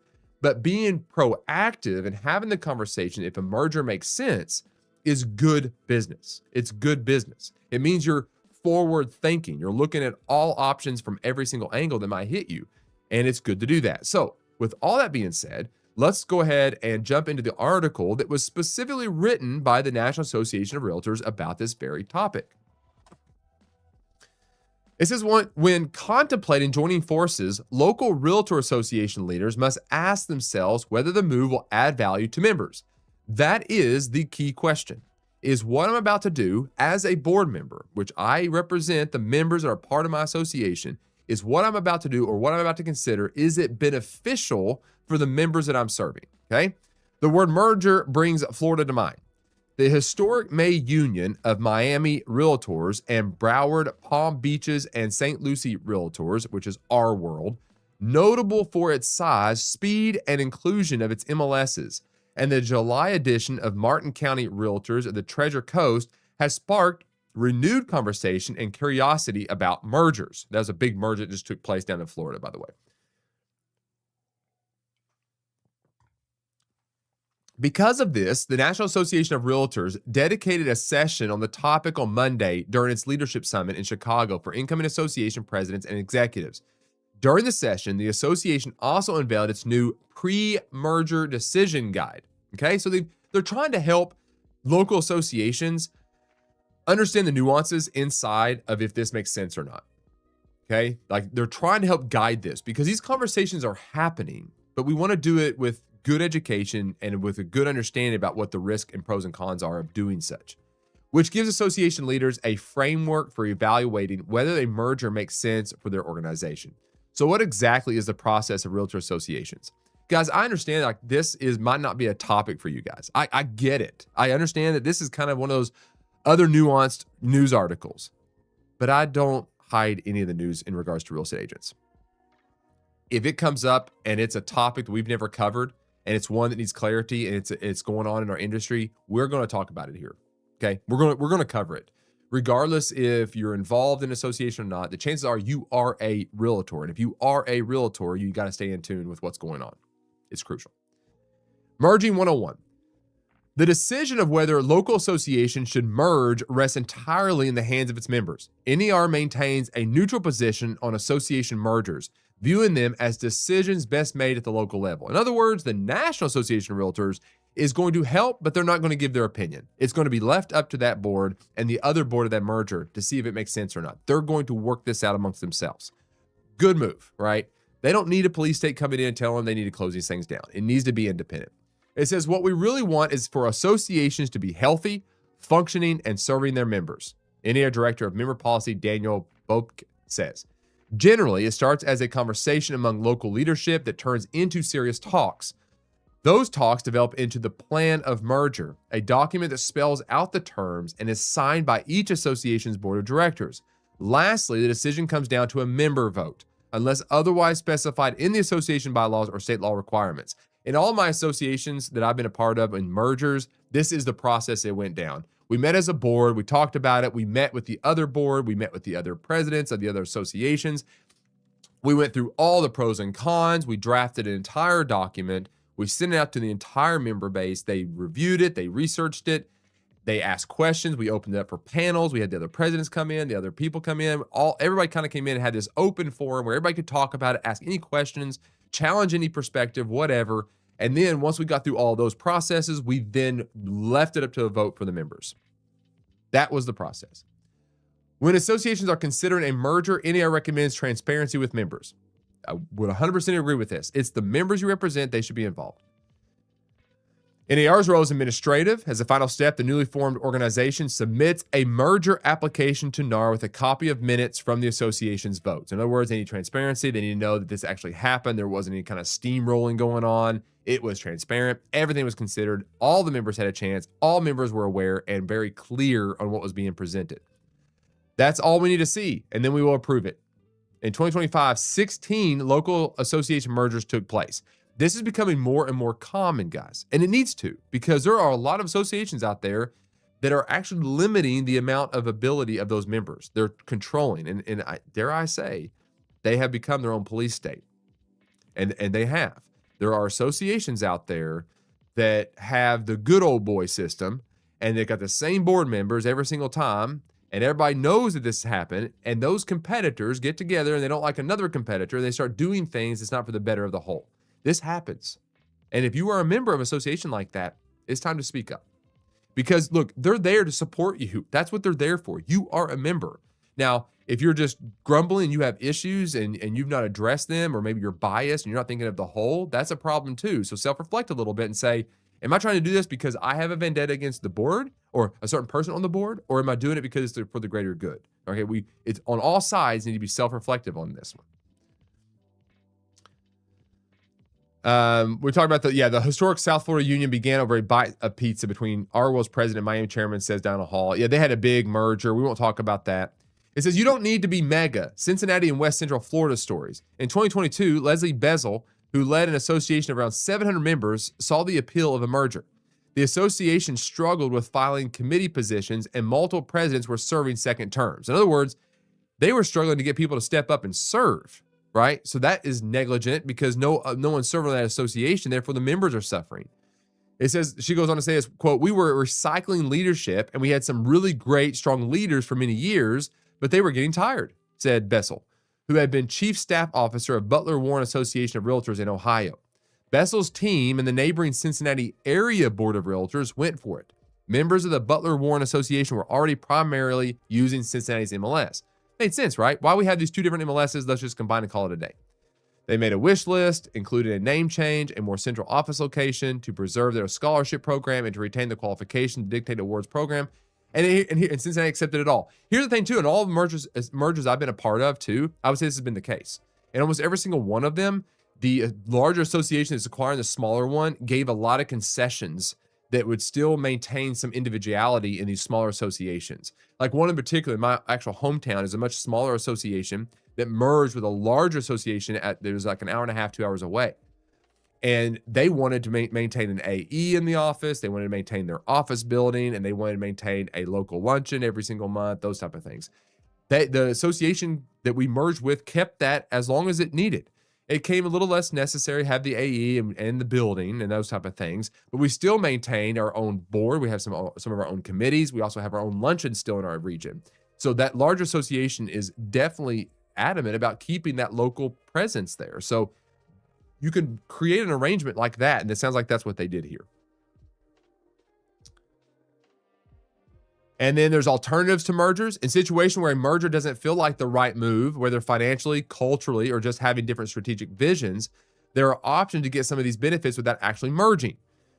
but being proactive and having the conversation, if a merger makes sense, is good business. It's good business. It means you're forward thinking. You're looking at all options from every single angle that might hit you, and it's good to do that. So with all that being said, let's go ahead and jump into the article that was specifically written by the National Association of Realtors about this very topic. It says, when contemplating joining forces, local realtor association leaders must ask themselves whether the move will add value to members. That is the key question. Is what I'm about to do as a board member, which I represent the members that are part of my association, is what I'm about to do or what I'm about to consider, is it beneficial for the members that I'm serving? Okay. The word merger brings Florida to mind. The historic May Union of Miami Realtors and Broward, Palm Beaches, and St. Lucie Realtors, which is our world, notable for its size, speed, and inclusion of its MLSs, and the July edition of Martin County Realtors of the Treasure Coast has sparked renewed conversation and curiosity about mergers. That was a big merger that just took place down in Florida, by the way. Because of this, the National Association of Realtors dedicated a session on the topic on Monday during its leadership summit in Chicago for incoming association presidents and executives. During the session, the association also unveiled its new pre-merger decision guide. Okay, so they're trying to help local associations understand the nuances inside of if this makes sense or not. Okay, like they're trying to help guide this because these conversations are happening, but we want to do it with good education and with a good understanding about what the risk and pros and cons are of doing such, which gives association leaders a framework for evaluating whether a merger makes sense for their organization. So what exactly is the process of realtor associations? Guys, I understand like might not be a topic for you guys. I get it. I understand that this is kind of one of those other nuanced news articles, but I don't hide any of the news in regards to real estate agents. If it comes up and it's a topic that we've never covered, and it's one that needs clarity, and it's going on in our industry, we're going to talk about it here. Okay, we're going to cover it, regardless if you're involved in an association or not. The chances are you are a realtor, and if you are a realtor, you got to stay in tune with what's going on. It's crucial. Merging 101. The decision of whether local associations should merge rests entirely in the hands of its members. NER maintains a neutral position on association mergers, viewing them as decisions best made at the local level. In other words, the National Association of Realtors is going to help, but they're not going to give their opinion. It's going to be left up to that board and the other board of that merger to see if it makes sense or not. They're going to work this out amongst themselves. Good move, right? They don't need a police state coming in and telling them they need to close these things down. It needs to be independent. It says what we really want is for associations to be healthy, functioning, and serving their members. NER Director of Member Policy, Daniel Bobk, says, generally, it starts as a conversation among local leadership that turns into serious talks. Those talks develop into the plan of merger, a document that spells out the terms and is signed by each association's board of directors. Lastly, the decision comes down to a member vote, unless otherwise specified in the association bylaws or state law requirements. In all my associations that I've been a part of in mergers, this is the process that went down. We met as a board. We talked about it. We met with the other board. We met with the other presidents of the other associations. We went through all the pros and cons. We drafted an entire document. We sent it out to the entire member base. They reviewed it. They researched it. They asked questions. We opened it up for panels. We had the other presidents come in, the other people come in. Everybody kind of came in and had this open forum where everybody could talk about it, ask any questions, challenge any perspective, whatever. And then once we got through all those processes, we then left it up to a vote for the members. That was the process. When associations are considering a merger, NER recommends transparency with members. I would 100% agree with this. It's the members you represent, they should be involved. NER's role is administrative. As a final step, the newly formed organization submits a merger application to NAR with a copy of minutes from the association's votes. In other words, they need transparency. They need to know that this actually happened. There wasn't any kind of steamrolling going on. It was transparent. Everything was considered. All the members had a chance. All members were aware and very clear on what was being presented. That's all we need to see, and then we will approve it. In 2025, 16 local association mergers took place. This is becoming more and more common, guys, and it needs to, because there are a lot of associations out there that are actually limiting the amount of ability of those members. They're controlling, and dare I say, they have become their own police state, and they have. There are associations out there that have the good old boy system, and they've got the same board members every single time, and everybody knows that this happened, and those competitors get together and they don't like another competitor, and they start doing things that's not for the better of the whole. This happens. And if you are a member of an association like that, it's time to speak up. Because look, they're there to support you. That's what they're there for. You are a member. Now, if you're just grumbling, you have issues and you've not addressed them, or maybe you're biased and you're not thinking of the whole, that's a problem too. So self-reflect a little bit and say, am I trying to do this because I have a vendetta against the board or a certain person on the board, or am I doing it because it's for the greater good? Okay, it's on all sides, need to be self-reflective on this one. We talked about the historic South Florida Union began over a bite of pizza between Arwell's president and Miami chairman, says down the hall. Yeah, they had a big merger. We won't talk about that. It says, you don't need to be mega. Cincinnati and West Central Florida stories. In 2022, Leslie Bezel, who led an association of around 700 members, saw the appeal of a merger. The association struggled with filing committee positions, and multiple presidents were serving second terms. In other words, they were struggling to get people to step up and serve. Right? So that is negligent because no one's serving that association. Therefore, the members are suffering. It says, she goes on to say this, quote, we were recycling leadership and we had some really great, strong leaders for many years, but they were getting tired, said Bessel, who had been chief staff officer of Butler Warren Association of Realtors in Ohio. Bessel's team and the neighboring Cincinnati area board of realtors went for it. Members of the Butler Warren Association were already primarily using Cincinnati's MLS. Made sense, right? Why we have these two different MLSs, let's just combine and call it a day. They made a wish list, included a name change, a more central office location to preserve their scholarship program and to retain the qualification to dictate awards program. And Cincinnati accepted it all. Here's the thing too, in all the mergers I've been a part of too, I would say this has been the case. In almost every single one of them, the larger association that's acquiring the smaller one gave a lot of concessions that would still maintain some individuality in these smaller associations. Like one in particular, my actual hometown is a much smaller association that merged with a larger association that was like an hour and a half, 2 hours away. And they wanted to maintain an AE in the office. They wanted to maintain their office building, and they wanted to maintain a local luncheon every single month, those type of things. The association that we merged with kept that as long as it needed. It came a little less necessary to have the AE and the building and those type of things, but we still maintain our own board. We have some of our own committees. We also have our own luncheon still in our region. So that large association is definitely adamant about keeping that local presence there. So you can create an arrangement like that, and it sounds like that's what they did here. And then there's alternatives to mergers. In situations where a merger doesn't feel like the right move, whether financially, culturally, or just having different strategic visions, there are options to get some of these benefits without actually merging.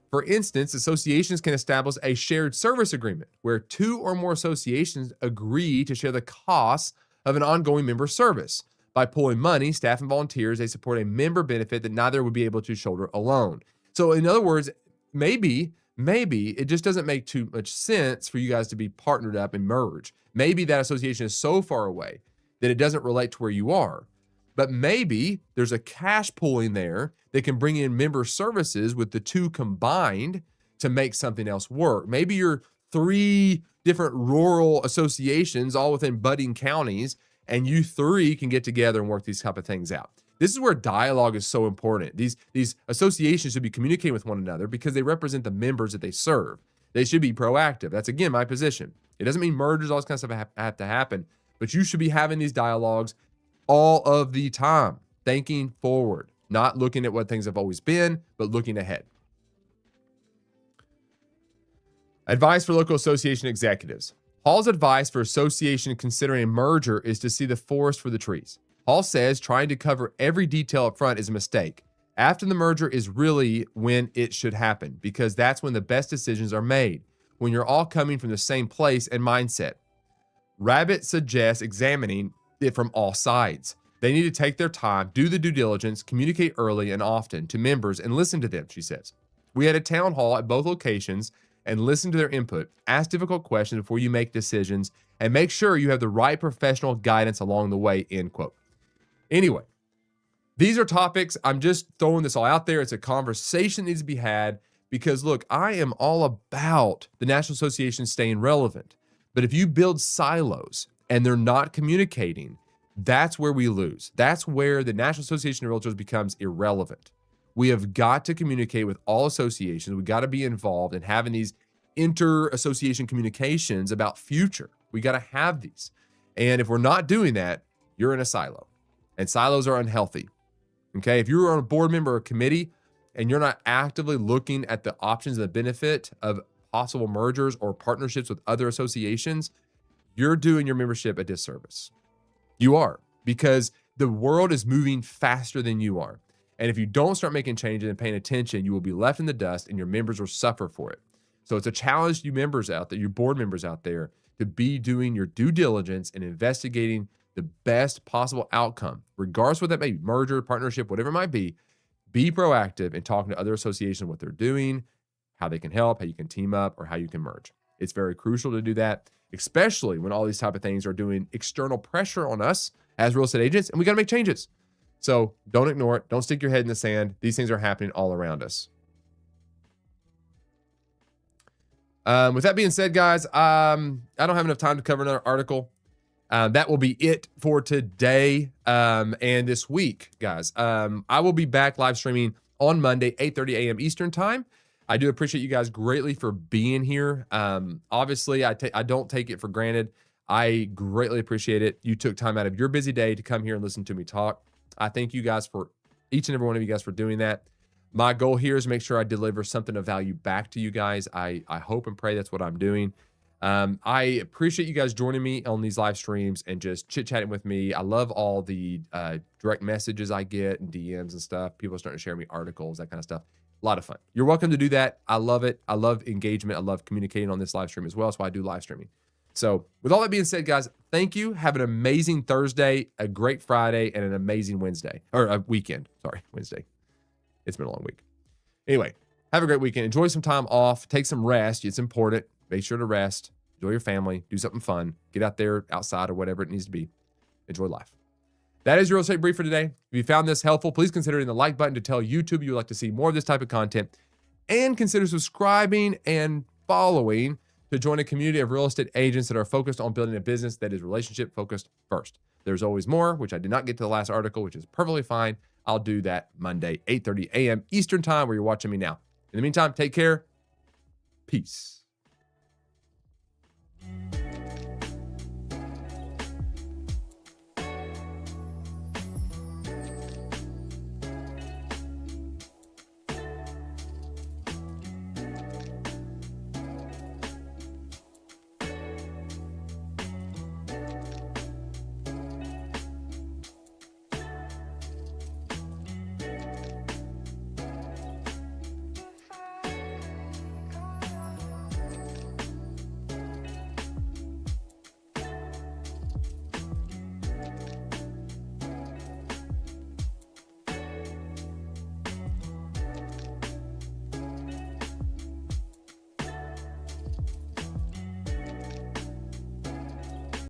For instance, associations can establish a shared service agreement where two or more associations agree to share the costs of an ongoing member service. By pooling money, staff and volunteers, they support a member benefit that neither would be able to shoulder alone. So in other words, maybe it just doesn't make too much sense for you guys to be partnered up and merge. Maybe that association is so far away that it doesn't relate to where you are. But maybe there's a cash pooling there that can bring in member services with the two combined to make something else work. Maybe you're 3 different rural associations all within budding counties, and you 3 can get together and work these type of things out. This is where dialogue is so important. These associations should be communicating with one another because they represent the members that they serve. They should be proactive. That's, again, my position. It doesn't mean mergers, all this kind of stuff have to happen, but you should be having these dialogues all of the time, thinking forward, not looking at what things have always been, but looking ahead. Advice for local association executives. Hall's advice for association considering a merger is to see the forest for the trees. Hall says trying to cover every detail up front is a mistake. After the merger is really when it should happen, because that's when the best decisions are made, when you're all coming from the same place and mindset. Rabbit suggests examining it from all sides. They need to take their time, do the due diligence, communicate early and often to members, and listen to them, she says. We had a town hall at both locations and listen to their input. Ask difficult questions before you make decisions, and make sure you have the right professional guidance along the way, end quote. Anyway, these are topics. I'm just throwing this all out there. It's a conversation that needs to be had because, look, I am all about the National Association staying relevant. But if you build silos and they're not communicating, that's where we lose. That's where the National Association of Realtors becomes irrelevant. We have got to communicate with all associations. We got to be involved in having these inter-association communications about future. We got to have these. And if we're not doing that, you're in a silo. And silos are unhealthy. Okay, if you're on a board member or committee and you're not actively looking at the options and the benefit of possible mergers or partnerships with other associations, you're doing your membership a disservice. You are, because the world is moving faster than you are. And if you don't start making changes and paying attention, you will be left in the dust and your members will suffer for it. So it's a challenge to you members out there, your board members out there, to be doing your due diligence and investigating the best possible outcome, regardless of what that may be, merger, partnership, whatever it might be proactive in talking to other associations, what they're doing, how they can help, how you can team up, or how you can merge. It's very crucial to do that, especially when all these type of things are doing external pressure on us as real estate agents, and we got to make changes. So don't ignore it. Don't stick your head in the sand. These things are happening all around us. With that being said, guys, I don't have enough time to cover another article. That will be it for today and this week, guys. I will be back live streaming on Monday, 8:30 a.m. Eastern time. I do appreciate you guys greatly for being here. Obviously, I don't take it for granted. I greatly appreciate it. You took time out of your busy day to come here and listen to me talk. I thank you guys for each and every one of you guys for doing that. My goal here is to make sure I deliver something of value back to you guys. I hope and pray that's what I'm doing. I appreciate you guys joining me on these live streams and just chit-chatting with me. I love all the direct messages I get and DMs and stuff. People are starting to share me articles, that kind of stuff. A lot of fun. You're welcome to do that. I love it. I love engagement. I love communicating on this live stream as well. That's why I do live streaming. So with all that being said, guys, thank you. Have an amazing Thursday, a great Friday, and an amazing Wednesday. Or a weekend. Sorry, Wednesday. It's been a long week. Anyway, have a great weekend. Enjoy some time off. Take some rest. It's important. Make sure to rest. Enjoy your family. Do something fun. Get out there, outside, or whatever it needs to be. Enjoy life. That is your real estate brief for today. If you found this helpful, please consider hitting the like button to tell YouTube you would like to see more of this type of content. And consider subscribing and following to join a community of real estate agents that are focused on building a business that is relationship focused first. There's always more, which I did not get to the last article, which is perfectly fine. I'll do that Monday, 8:30 a.m. Eastern time, where you're watching me now. In the meantime, take care. Peace.